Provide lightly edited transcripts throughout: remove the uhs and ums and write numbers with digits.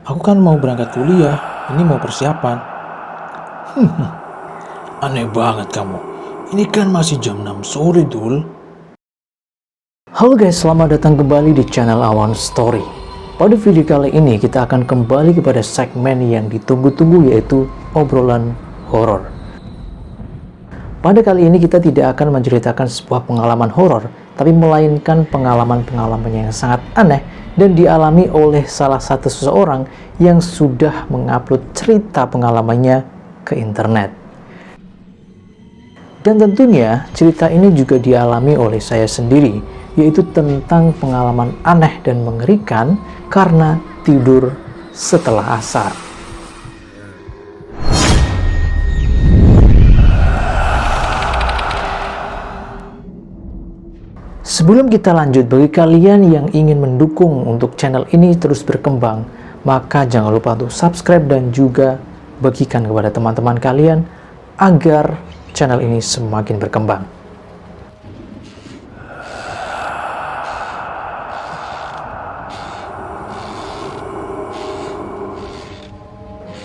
Aku kan mau berangkat kuliah, ini mau persiapan. Aneh banget kamu. Ini kan masih jam 6 sore, Dul. Halo guys, selamat datang kembali di channel Awan Story. Pada video kali ini kita akan kembali kepada segmen yang ditunggu-tunggu, yaitu obrolan horor. Pada kali ini kita tidak akan menceritakan sebuah pengalaman horor, tapi melainkan pengalaman-pengalaman yang sangat aneh dan dialami oleh salah satu seseorang yang sudah mengupload cerita pengalamannya ke internet. Dan tentunya cerita ini juga dialami oleh saya sendiri, yaitu tentang pengalaman aneh dan mengerikan karena tidur setelah asar. Sebelum kita lanjut, bagi kalian yang ingin mendukung untuk channel ini terus berkembang, maka jangan lupa untuk subscribe dan juga bagikan kepada teman-teman kalian agar channel ini semakin berkembang.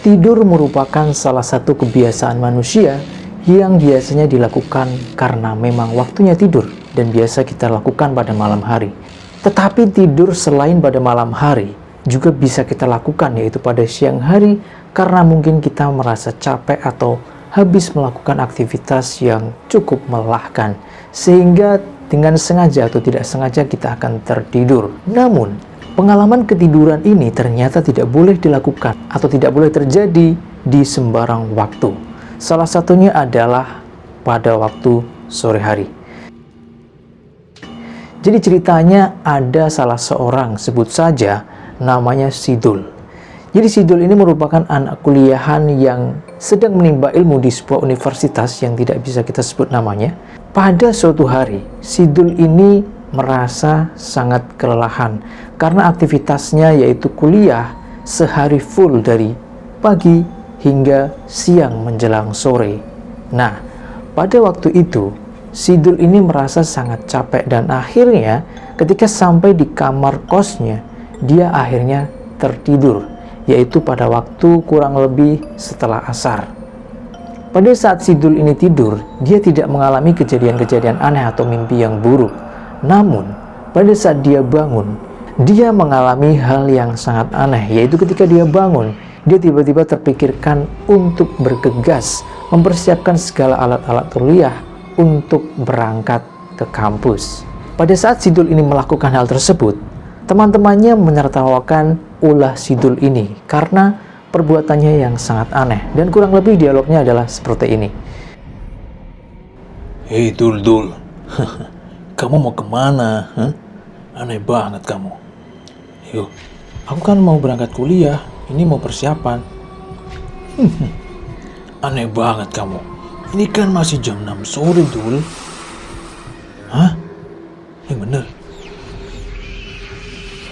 Tidur merupakan salah satu kebiasaan manusia yang biasanya dilakukan karena memang waktunya tidur dan biasa kita lakukan pada malam hari. Tetapi tidur selain pada malam hari juga bisa kita lakukan, yaitu pada siang hari, karena mungkin kita merasa capek atau habis melakukan aktivitas yang cukup melelahkan, sehingga dengan sengaja atau tidak sengaja kita akan tertidur. Namun, pengalaman ketiduran ini ternyata tidak boleh dilakukan atau tidak boleh terjadi di sembarang waktu. Salah satunya adalah pada waktu sore hari. Jadi ceritanya ada salah seorang, sebut saja namanya Sidul. Jadi Sidul ini merupakan anak kuliahan yang sedang menimba ilmu di sebuah universitas yang tidak bisa kita sebut namanya. Pada suatu hari, Sidul ini merasa sangat kelelahan karena aktivitasnya yaitu kuliah sehari full dari pagi hingga siang menjelang sore. Nah, pada waktu itu Sidul ini merasa sangat capek dan akhirnya ketika sampai di kamar kosnya, dia akhirnya tertidur, yaitu pada waktu kurang lebih setelah asar. Pada saat Sidul ini tidur, dia tidak mengalami kejadian-kejadian aneh atau mimpi yang buruk. Namun, pada saat dia bangun, dia mengalami hal yang sangat aneh, yaitu ketika dia bangun, dia tiba-tiba terpikirkan untuk bergegas, mempersiapkan segala alat-alat kuliah untuk berangkat ke kampus. Pada saat Sidul ini melakukan hal tersebut, teman-temannya menertawakan ulah Sidul ini karena perbuatannya yang sangat aneh, dan kurang lebih dialognya adalah seperti ini. Hei Dul, kamu mau kemana? Aneh banget kamu. Yuk, aku kan mau berangkat kuliah, ini mau persiapan. Aneh banget kamu. Ini kan masih jam 6 sore, Dul. Hah? Yang bener.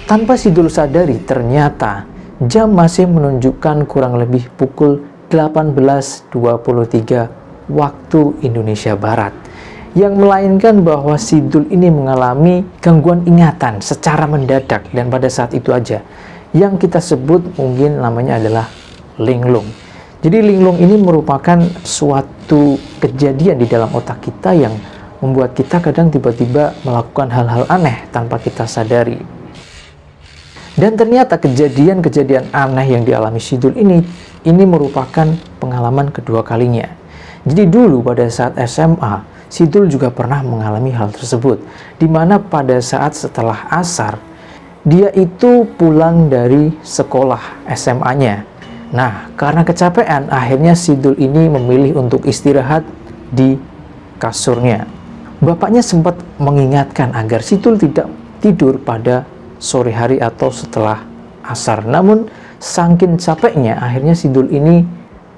Tanpa Sidul sadari, ternyata jam masih menunjukkan kurang lebih pukul 18.23 waktu Indonesia Barat, yang melainkan bahwa Sidul ini mengalami gangguan ingatan secara mendadak dan pada saat itu aja, yang kita sebut mungkin namanya adalah linglung. Jadi linglung ini merupakan suatu kejadian di dalam otak kita yang membuat kita kadang tiba-tiba melakukan hal-hal aneh tanpa kita sadari. Dan ternyata kejadian-kejadian aneh yang dialami Sidul ini merupakan pengalaman kedua kalinya. Jadi dulu pada saat SMA, Sidul juga pernah mengalami hal tersebut, di mana pada saat setelah asar, dia itu pulang dari sekolah SMA-nya. Nah, karena kecapean, akhirnya Sidul ini memilih untuk istirahat di kasurnya. Bapaknya sempat mengingatkan agar Sidul tidak tidur pada sore hari atau setelah asar. Namun, saking capeknya, akhirnya Sidul ini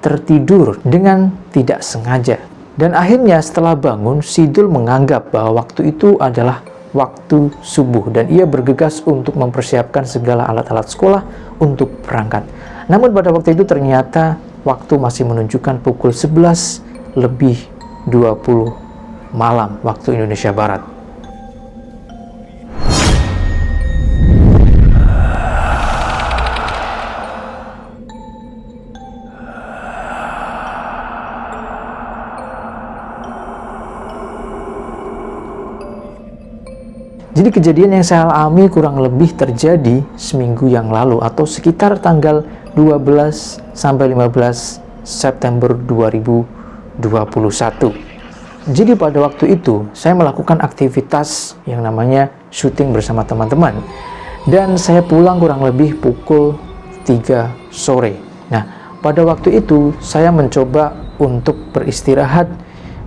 tertidur dengan tidak sengaja. Dan akhirnya setelah bangun, Sidul menganggap bahwa waktu itu adalah waktu subuh dan ia bergegas untuk mempersiapkan segala alat-alat sekolah untuk berangkat. Namun pada waktu itu ternyata waktu masih menunjukkan pukul 11:20 malam waktu Indonesia Barat. Jadi kejadian yang saya alami kurang lebih terjadi seminggu yang lalu atau sekitar tanggal 12 sampai 15 September 2021. Jadi pada waktu itu saya melakukan aktivitas yang namanya syuting bersama teman-teman. Dan saya pulang kurang lebih pukul 3 sore. Nah, pada waktu itu saya mencoba untuk beristirahat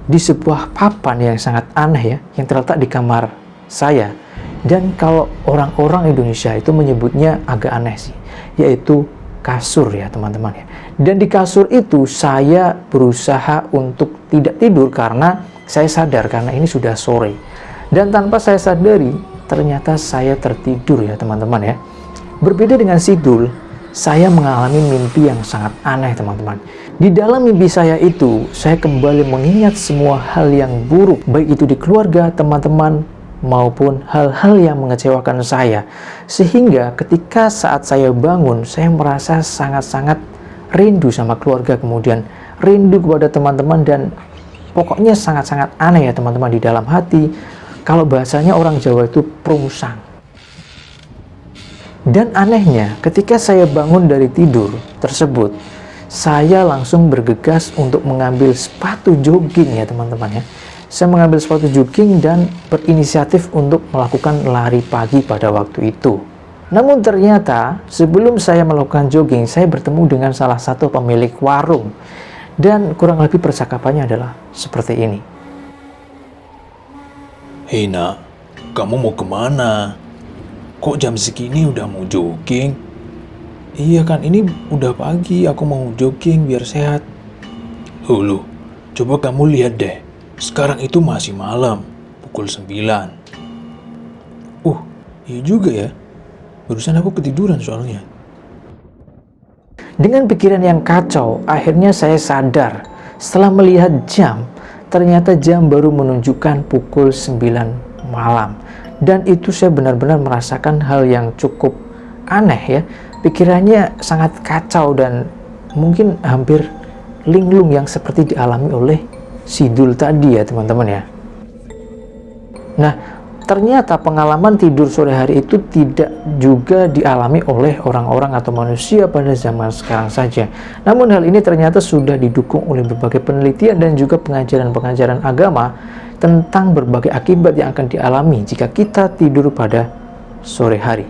di sebuah papan yang sangat aneh ya, yang terletak di kamar saya. Dan kalau orang-orang Indonesia itu menyebutnya agak aneh sih, yaitu kasur ya teman-teman ya. Dan di kasur itu saya berusaha untuk tidak tidur karena saya sadar karena ini sudah sore. Dan tanpa saya sadari, ternyata saya tertidur ya teman-teman ya. Berbeda dengan Sidul, saya mengalami mimpi yang sangat aneh teman-teman. Di dalam mimpi saya itu, saya kembali mengingat semua hal yang buruk, baik itu di keluarga, teman-teman, maupun hal-hal yang mengecewakan saya. Sehingga ketika saat saya bangun, saya merasa sangat-sangat rindu sama keluarga, kemudian rindu kepada teman-teman, dan pokoknya sangat-sangat aneh ya teman-teman di dalam hati. Kalau bahasanya orang Jawa itu prungsang. Dan anehnya, ketika saya bangun dari tidur tersebut, saya langsung bergegas untuk mengambil sepatu jogging ya teman-teman ya. Saya mengambil sepatu jogging dan berinisiatif untuk melakukan lari pagi pada waktu itu. Namun ternyata sebelum saya melakukan jogging, saya bertemu dengan salah satu pemilik warung. Dan kurang lebih percakapannya adalah seperti ini. Hei nak, kamu mau kemana? Kok jam segini udah mau jogging? Iya kan, ini udah pagi, aku mau jogging biar sehat. Hulu, coba kamu lihat deh. Sekarang itu masih malam, pukul 9. Iya juga ya. Barusan aku ketiduran soalnya. Dengan pikiran yang kacau, akhirnya saya sadar. Setelah melihat jam, ternyata jam baru menunjukkan pukul 9 malam. Dan itu saya benar-benar merasakan hal yang cukup aneh ya. Pikirannya sangat kacau dan mungkin hampir linglung yang seperti dialami oleh Sidul tadi ya teman-teman ya. Nah, ternyata pengalaman tidur sore hari itu tidak juga dialami oleh orang-orang atau manusia pada zaman sekarang saja. Namun hal ini ternyata sudah didukung oleh berbagai penelitian dan juga pengajaran-pengajaran agama tentang berbagai akibat yang akan dialami jika kita tidur pada sore hari.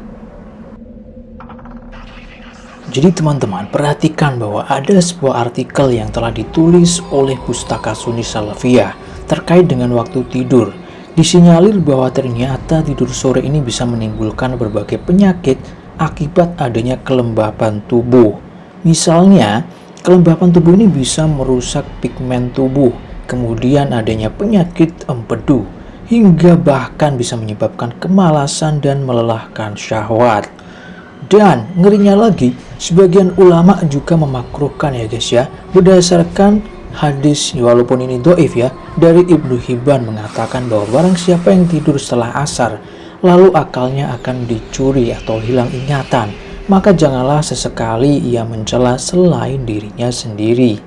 Jadi teman-teman, perhatikan bahwa ada sebuah artikel yang telah ditulis oleh Pustaka Sunni Salafiyah terkait dengan waktu tidur. Disinyalir bahwa ternyata tidur sore ini bisa menimbulkan berbagai penyakit akibat adanya kelembapan tubuh. Misalnya, kelembapan tubuh ini bisa merusak pigmen tubuh, kemudian adanya penyakit empedu, hingga bahkan bisa menyebabkan kemalasan dan melelahkan syahwat. Dan ngerinya lagi, sebagian ulama juga memakruhkan ya guys ya, berdasarkan hadis walaupun ini dhaif ya, dari Ibnu Hibban mengatakan bahwa barang siapa yang tidur setelah asar lalu akalnya akan dicuri atau hilang ingatan, maka janganlah sesekali ia mencela selain dirinya sendiri.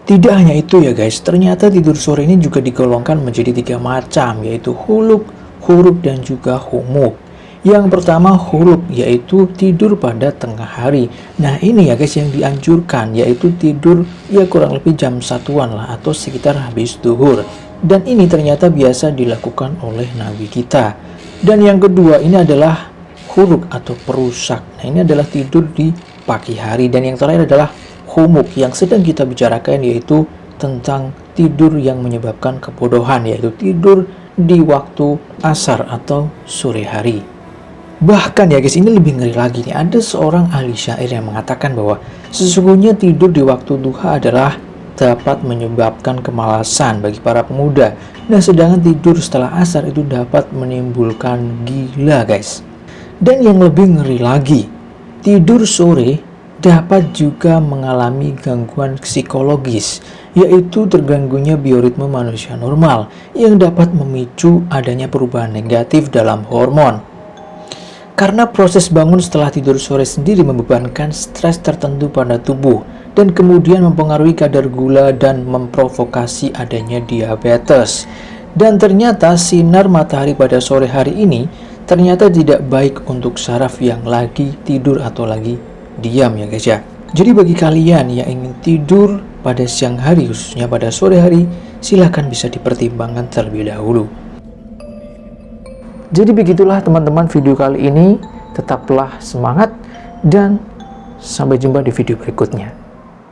Tidak hanya itu ya guys, ternyata tidur sore ini juga digolongkan menjadi 3 macam, yaitu huluk, huruk, dan juga humuk. Yang pertama huluk, yaitu tidur pada tengah hari. Nah ini ya guys yang dianjurkan, yaitu tidur ya kurang lebih jam 1-an lah atau sekitar habis duhur. Dan ini ternyata biasa dilakukan oleh Nabi kita. Dan yang kedua ini adalah huruk atau perusak. Nah ini adalah tidur di pagi hari. Dan yang terakhir adalah humuk yang sedang kita bicarakan, yaitu tentang tidur yang menyebabkan kebodohan, yaitu tidur di waktu asar atau sore hari. Bahkan ya guys, ini lebih ngeri lagi nih. Ada seorang ahli syair yang mengatakan bahwa sesungguhnya tidur di waktu duha adalah dapat menyebabkan kemalasan bagi para pemuda. Nah, sedangkan tidur setelah asar itu dapat menimbulkan gila guys. Dan yang lebih ngeri lagi, tidur sore dapat juga mengalami gangguan psikologis, yaitu terganggunya bioritme manusia normal yang dapat memicu adanya perubahan negatif dalam hormon. Karena proses bangun setelah tidur sore sendiri membebankan stres tertentu pada tubuh dan kemudian mempengaruhi kadar gula dan memprovokasi adanya diabetes. Dan ternyata sinar matahari pada sore hari ini ternyata tidak baik untuk saraf yang lagi tidur atau lagi diam ya guys ya. Jadi bagi kalian yang ingin tidur pada siang hari, khususnya pada sore hari, silahkan bisa dipertimbangkan terlebih dahulu. Jadi begitulah teman-teman video kali ini. Tetaplah semangat dan sampai jumpa di video berikutnya.